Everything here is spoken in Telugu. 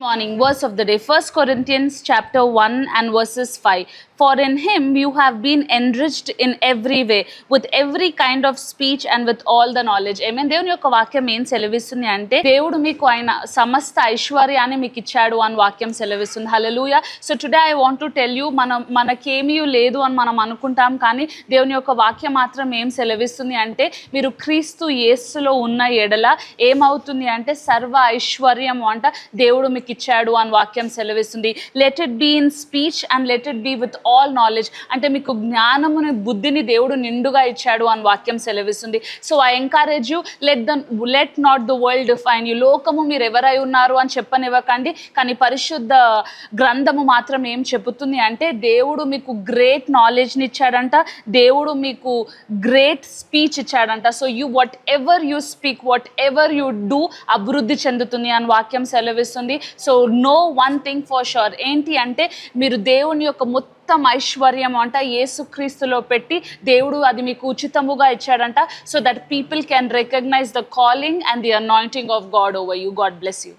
Morning verse of the day, 1 Corinthians chapter 1 and verses 5. For in him you have been enriched in every way with every kind of speech and with all the knowledge. Amen. దేవుని యొక్క వాక్యం ఏం సెలవిస్తుంది అంటే దేవుడు మీకు ఆయన సమస్త ఐశ్వర్యాన్ని మీకు ఇచ్చాడు అని వాక్యం సెలవిస్తుంది. Hallelujah. So today I want to tell you, మనకేమీ లేదు అని మనం అనుకుంటాం, కానీ దేవుని యొక్క వాక్యం మాత్రం ఏం సెలవిస్తుంది అంటే మీరు క్రీస్తు యేసులో ఉన్న ఎడల ఏమవుతుంది అంటే సర్వ ఐశ్వర్యం అంట దేవుడు మీకు ఇచ్చాడు అని వాక్యం సెలవిస్తుంది. Let it be in speech and let it be with all knowledge. అంటే మీకు జ్ఞానముని బుద్ధిని దేవుడు నిండుగా ఇచ్చాడు అని వాక్యం సెలవిస్తుంది. So I encourage you, let not the world define you. లోకము మీరు ఎవరై ఉన్నారు అని చెప్పనివ్వకండి, కానీ పరిశుద్ధ గ్రంథము మాత్రం ఏం చెబుతుంది అంటే దేవుడు మీకు గ్రేట్ నాలెడ్జ్ని ఇచ్చాడంట, దేవుడు మీకు గ్రేట్ స్పీచ్ ఇచ్చాడంట. So whatever you speak, whatever you do అభివృద్ధి చెందుతుంది అని వాక్యం సెలవిస్తుంది. So no one thing for sure, ఏంటి అంటే మీరు దేవుని యొక్క మొత్తం ఐశ్వర్యం అంట యేసుక్రీస్తులో పెట్టి దేవుడు అది మీకు ఉచితముగా ఇచ్చాడంట. So that people can recognise the calling and the anointing of God over you. God bless you.